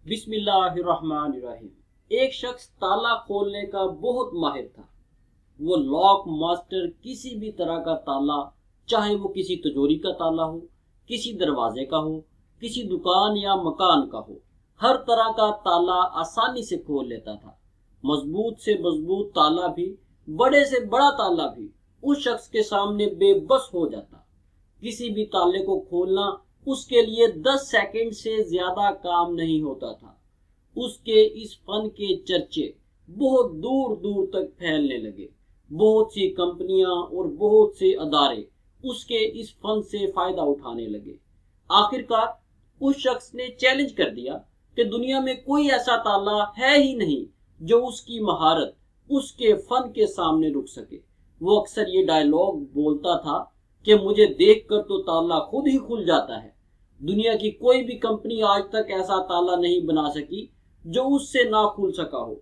बिस्मिल्लाहिर्रहमानिर्रहीम। एक शख्स ताला खोलने का बहुत माहिर था। वो लॉक मास्टर किसी भी तरह का ताला, चाहे वो किसी तिजोरी का ताला हो, किसी दरवाजे का हो, किसी दुकान या मकान का हो, हर तरह का ताला आसानी से खोल लेता था। मजबूत से मजबूत ताला भी, बड़े से बड़ा ताला भी उस शख्स के सामने बेबस हो जाता। किसी भी ताले को खोलना उसके लिए 10 सेकंड से ज्यादा काम नहीं होता था। उसके इस फन के चर्चे बहुत दूर दूर तक फैलने लगे। बहुत सी कंपनियां और बहुत से अदारे उसके इस फन से फायदा उठाने लगे। आखिरकार उस शख्स ने चैलेंज कर दिया कि दुनिया में कोई ऐसा ताला है ही नहीं जो उसकी महारत, उसके फन के सामने रुक सके। वो अक्सर ये डायलॉग बोलता था कि मुझे देखकर तो ताला खुद ही खुल जाता है। दुनिया की कोई भी कंपनी आज तक ऐसा ताला नहीं बना सकी जो उससे ना खुल सका हो।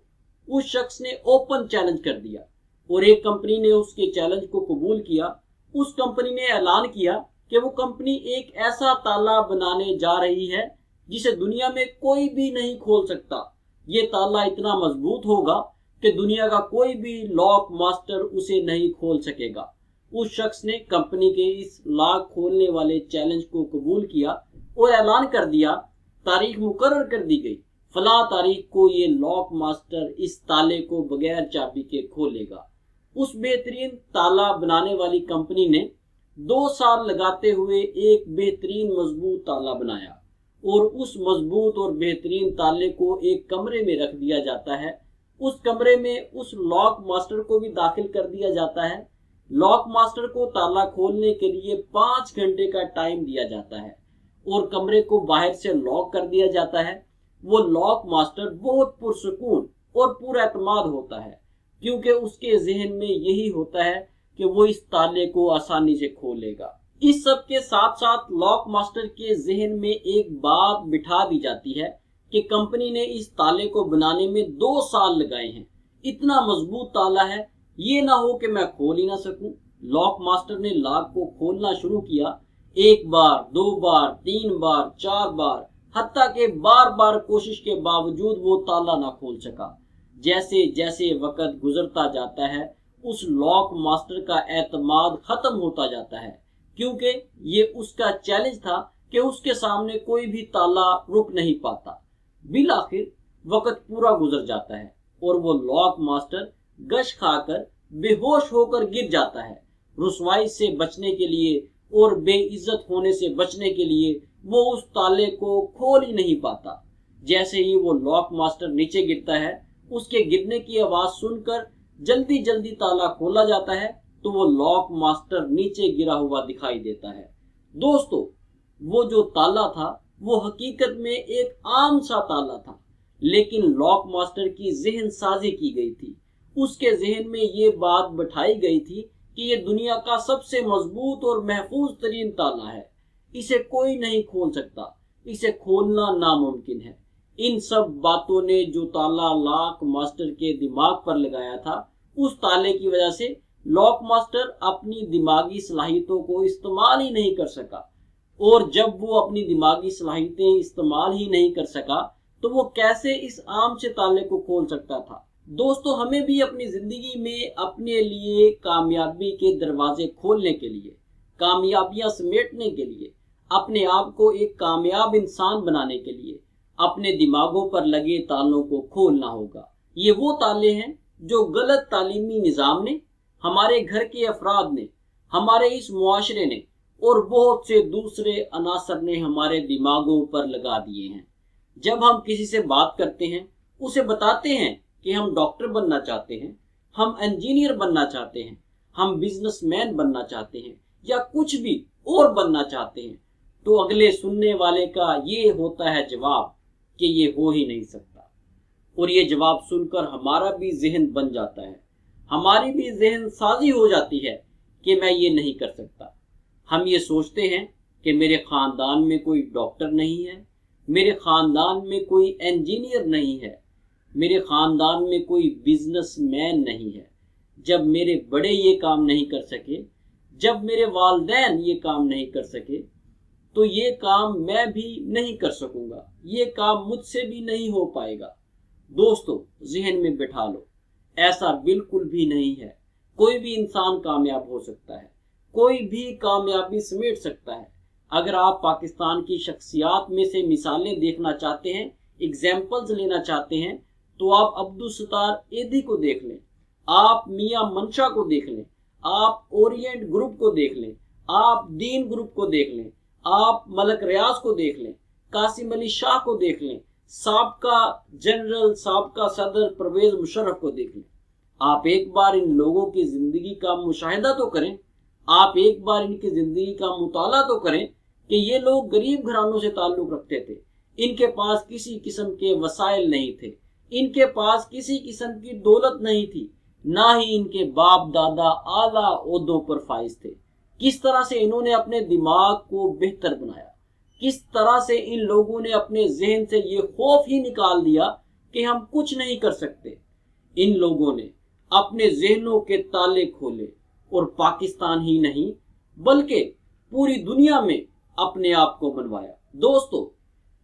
उस शख्स ने ओपन चैलेंज कर दिया और एक कंपनी ने उसके चैलेंज को कबूल किया। उस कंपनी ने ऐलान किया कि वो कंपनी एक ऐसा ताला बनाने जा रही है जिसे दुनिया में कोई भी नहीं खोल सकता। ये ताला इतना मजबूत होगा कि दुनिया का कोई भी लॉक मास्टर उसे नहीं खोल सकेगा। उस शख्स ने कंपनी के इस लॉक खोलने वाले चैलेंज को कबूल किया और ऐलान कर दिया, तारीख मुकर्रर कर दी गई, फलां तारीख को ये लॉक मास्टर इस ताले को बगैर चाबी के खोलेगा। उस बेहतरीन ताला बनाने वाली कंपनी ने 2 साल लगाते हुए एक बेहतरीन मजबूत ताला बनाया और उस मजबूत और बेहतरीन ताले को एक कमरे में रख दिया जाता है। उस कमरे में उस लॉक मास्टर को भी दाखिल कर दिया जाता है। लॉक मास्टर को ताला खोलने के लिए 5 घंटे का टाइम दिया जाता है और कमरे को बाहर से लॉक कर दिया जाता है। वो लॉक मास्टर बहुत पुरसुकून और पूरा एतमाद होता है क्योंकि उसके जहन में यही होता है कि वो इस ताले को आसानी से खोलेगा। इस सब के साथ साथ लॉक मास्टर के जहन में एक बात बिठा दी जाती है कि कंपनी ने इस ताले को बनाने में 2 साल लगाए हैं। इतना मजबूत ताला है, ये ना हो कि मैं खोल ही ना सकूं। लॉक मास्टर ने लॉक को खोलना शुरू किया। 1 बार, 2 बार, 3 बार, 4 बार, हत्ता के बार बार कोशिश के बावजूद वो ताला ना खोल सका। जैसे जैसे वक्त गुजरता जाता है उस लॉक मास्टर का एतमाद खत्म होता जाता है क्योंकि ये उसका चैलेंज था कि उसके सामने कोई भी ताला रुक नहीं पाता। बिल आखिर वक्त पूरा गुजर जाता है और वो लॉक मास्टर गश खाकर बेहोश होकर गिर जाता है। रुसवाई से बचने के लिए और बेइज्जत होने से बचने के लिए वो उस ताले को खोल ही नहीं पाता। जैसे ही वो लॉक मास्टर नीचे गिरता है, उसके गिरने की आवाज सुनकर जल्दी जल्दी ताला खोला जाता है तो वो लॉक मास्टर नीचे गिरा हुआ दिखाई देता है। दोस्तों, वो जो ताला था वो हकीकत में एक आम सा ताला था, लेकिन लॉक मास्टर की जहन साजी की गई थी। उसके जहन में ये बात बिठाई गई थी कि ये दुनिया का सबसे मजबूत और महफूज तरीन ताला है। इसे कोई नहीं खोल सकता, इसे खोलना नामुमकिन है। इन सब बातों ने जो ताला लॉक मास्टर के दिमाग पर लगाया था, उस ताले की वजह से लॉक मास्टर अपनी दिमागी सलाहियतों को इस्तेमाल ही नहीं कर सका। और जब वो अपनी दिमागी सलाहियतें इस्तेमाल ही नहीं कर सका तो वो कैसे इस आम से ताले को खोल सकता था। दोस्तों, हमें भी अपनी जिंदगी में अपने लिए कामयाबी के दरवाजे खोलने के लिए, कामयाबियां समेटने के लिए, अपने आप को एक कामयाब इंसान बनाने के लिए अपने दिमागों पर लगे तालों को खोलना होगा। ये वो ताले हैं जो गलत तालीमी निज़ाम ने, हमारे घर के अफराद ने, हमारे इस मुआशरे ने और बहुत से दूसरे अनासर ने हमारे दिमागों पर लगा दिए हैं। जब हम किसी से बात करते हैं, उसे बताते हैं कि हम डॉक्टर बनना चाहते हैं, हम इंजीनियर बनना चाहते हैं, हम बिजनेसमैन बनना चाहते हैं या कुछ भी और बनना चाहते हैं, तो अगले सुनने वाले का ये होता है जवाब कि ये हो ही नहीं सकता। और ये जवाब सुनकर हमारा भी जहन बन जाता है, हमारी भी जहन साजी हो जाती है कि मैं ये नहीं कर सकता। हम ये सोचते हैं कि मेरे खानदान में कोई डॉक्टर नहीं है, मेरे खानदान में कोई इंजीनियर नहीं है, मेरे खानदान में कोई बिजनेसमैन नहीं है। जब मेरे बड़े ये काम नहीं कर सके, जब मेरे वालिदैन ये काम नहीं कर सके, تو یہ کام میں بھی نہیں کر سکوں گا، یہ کام مجھ سے بھی نہیں ہو پائے گا۔ دوستو ذہن میں بٹھا لو، ایسا بالکل بھی نہیں ہے۔ کوئی بھی انسان کامیاب ہو سکتا ہے، کوئی بھی کامیابی سمیٹ سکتا ہے۔ اگر آپ پاکستان کی شخصیات میں سے مثالیں دیکھنا چاہتے ہیں، ایگزامپلز لینا چاہتے ہیں، تو آپ عبدالستار ایدھی کو دیکھ لیں، آپ میاں منشا کو دیکھ لیں، آپ اورینٹ گروپ کو دیکھ لیں، آپ دین گروپ کو دیکھ لیں، آپ ملک ریاض کو دیکھ لیں، قاسم علی شاہ کو دیکھ لیں، سابقہ جنرل سابقہ صدر پرویز مشرف کو دیکھ لیں۔ آپ ایک بار ان لوگوں کی زندگی کا مشاہدہ تو کریں، آپ ایک بار ان کی زندگی کا مطالعہ تو کریں کہ یہ لوگ غریب گھرانوں سے تعلق رکھتے تھے، ان کے پاس کسی قسم کے وسائل نہیں تھے، ان کے پاس کسی قسم کی دولت نہیں تھی، نہ ہی ان کے باپ دادا اعلیٰ عہدوں پر فائز تھے۔ کس طرح سے انہوں نے اپنے دماغ کو بہتر بنایا، کس طرح سے ان لوگوں نے اپنے ذہن سے یہ خوف ہی نکال دیا کہ ہم کچھ نہیں کر سکتے۔ ان لوگوں نے اپنے ذہنوں کے تالے کھولے اور پاکستان ہی نہیں بلکہ پوری دنیا میں اپنے آپ کو منوایا۔ دوستو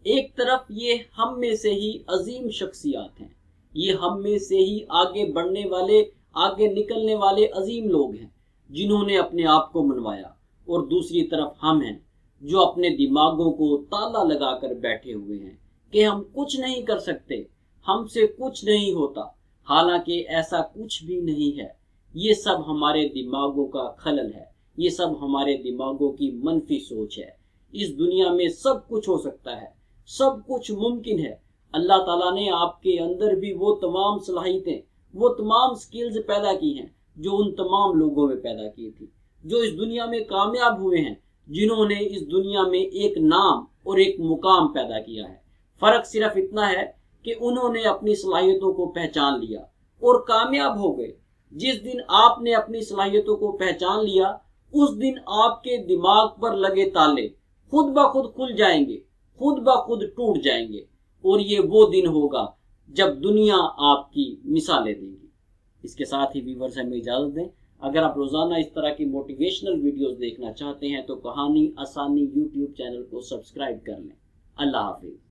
ایک طرف یہ ہم میں سے ہی عظیم شخصیات ہیں، یہ ہم میں سے ہی آگے بڑھنے والے، آگے نکلنے والے عظیم لوگ ہیں جنہوں نے اپنے آپ کو منوایا، اور دوسری طرف ہم ہیں جو اپنے دماغوں کو تالا لگا کر بیٹھے ہوئے ہیں کہ ہم کچھ نہیں کر سکتے، ہم سے کچھ نہیں ہوتا۔ حالانکہ ایسا کچھ بھی نہیں ہے، یہ سب ہمارے دماغوں کا خلل ہے، یہ سب ہمارے دماغوں کی منفی سوچ ہے۔ اس دنیا میں سب کچھ ہو سکتا ہے، سب کچھ ممکن ہے۔ اللہ تعالیٰ نے آپ کے اندر بھی وہ تمام صلاحیتیں، وہ تمام سکلز پیدا کی ہیں جو ان تمام لوگوں میں پیدا کی تھی، جو اس دنیا میں کامیاب ہوئے ہیں، جنہوں نے اس دنیا میں ایک نام اور ایک مقام پیدا کیا ہے۔ فرق صرف اتنا ہے کہ انہوں نے اپنی صلاحیتوں کو پہچان لیا اور کامیاب ہو گئے۔ جس دن آپ نے اپنی صلاحیتوں کو پہچان لیا، اس دن آپ کے دماغ پر لگے تالے خود بخود کھل جائیں گے، خود بخود ٹوٹ جائیں گے، اور یہ وہ دن ہوگا جب دنیا آپ کی مثالیں دے گی۔ اس کے ساتھ ہی ویورز ہمیں اجازت دیں۔ اگر آپ روزانہ اس طرح کی موٹیویشنل ویڈیوز دیکھنا چاہتے ہیں تو کہانی آسانی یوٹیوب چینل کو سبسکرائب کر لیں۔ اللہ حافظ۔